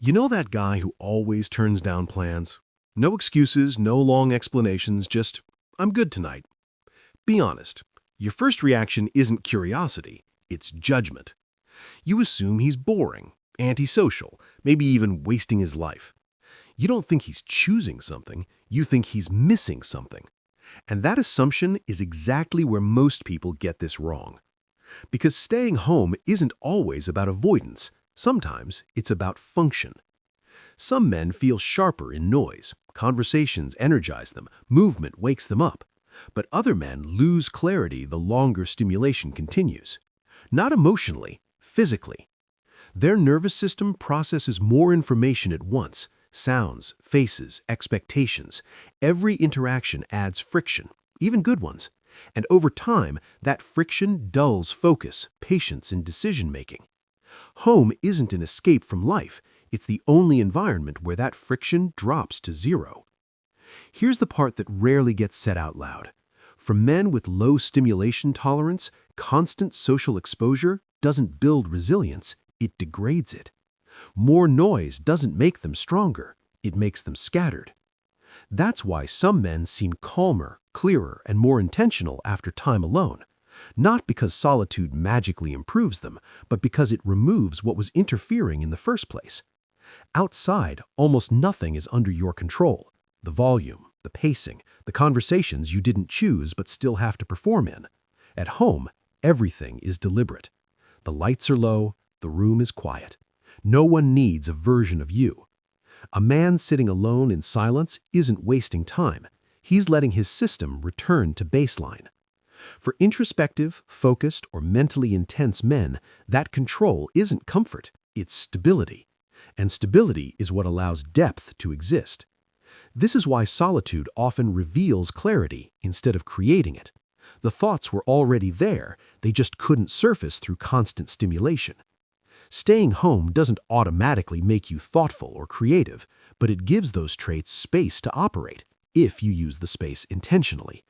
You know that guy who always turns down plans? No excuses, no long explanations, just, I'm good tonight. Be honest. Your first reaction isn't curiosity, it's judgment. You assume he's boring, antisocial, maybe even wasting his life. You don't think he's choosing something, you think he's missing something. And that assumption is exactly where most people get this wrong. Because staying home isn't always about avoidance. Sometimes it's about function. Some men feel sharper in noise. Conversations energize them. Movement wakes them up. But other men lose clarity the longer stimulation continues. Not emotionally, physically. Their nervous system processes more information at once. Sounds, faces, expectations. Every interaction adds friction, even good ones. And over time, that friction dulls focus, patience, and decision-making. Home isn't an escape from life. It's the only environment where that friction drops to zero. Here's the part that rarely gets said out loud. For men with low stimulation tolerance, constant social exposure doesn't build resilience, it degrades it. More noise doesn't make them stronger, it makes them scattered. That's why some men seem calmer, clearer, and more intentional after time alone. Not because solitude magically improves them, but because it removes what was interfering in the first place. Outside, almost nothing is under your control. The volume, the pacing, the conversations you didn't choose but still have to perform in. At home, everything is deliberate. The lights are low, the room is quiet. No one needs a version of you. A man sitting alone in silence isn't wasting time. He's letting his system return to baseline. For introspective, focused, or mentally intense men, that control isn't comfort, it's stability. And stability is what allows depth to exist. This is why solitude often reveals clarity instead of creating it. The thoughts were already there, they just couldn't surface through constant stimulation. Staying home doesn't automatically make you thoughtful or creative, but it gives those traits space to operate, if you use the space intentionally.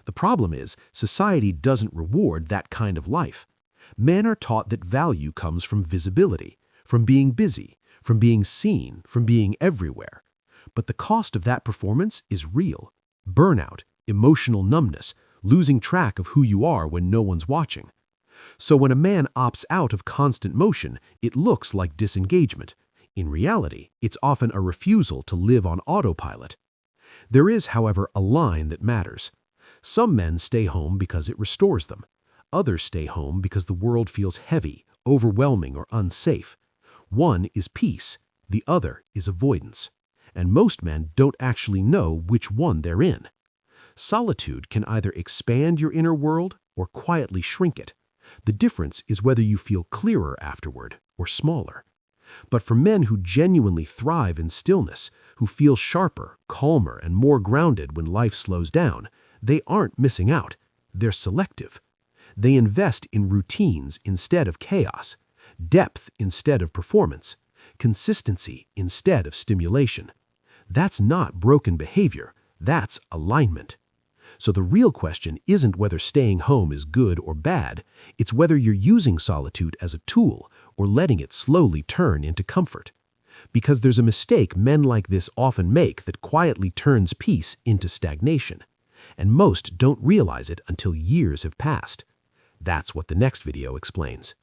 The problem is, society doesn't reward that kind of life. Men are taught that value comes from visibility, from being busy, from being seen, from being everywhere. But the cost of that performance is real. Burnout, emotional numbness, losing track of who you are when no one's watching. So when a man opts out of constant motion, it looks like disengagement. In reality, it's often a refusal to live on autopilot. There is, however, a line that matters. Some men stay home because it restores them. Others stay home because the world feels heavy, overwhelming, or unsafe. One is peace, the other is avoidance. And most men don't actually know which one they're in. Solitude can either expand your inner world or quietly shrink it. The difference is whether you feel clearer afterward or smaller. But for men who genuinely thrive in stillness, who feel sharper, calmer, and more grounded when life slows down, they aren't missing out. They're selective. They invest in routines instead of chaos, depth instead of performance, consistency instead of stimulation. That's not broken behavior, that's alignment. So the real question isn't whether staying home is good or bad, it's whether you're using solitude as a tool or letting it slowly turn into comfort. Because there's a mistake men like this often make that quietly turns peace into stagnation. And most don't realize it until years have passed. That's what the next video explains.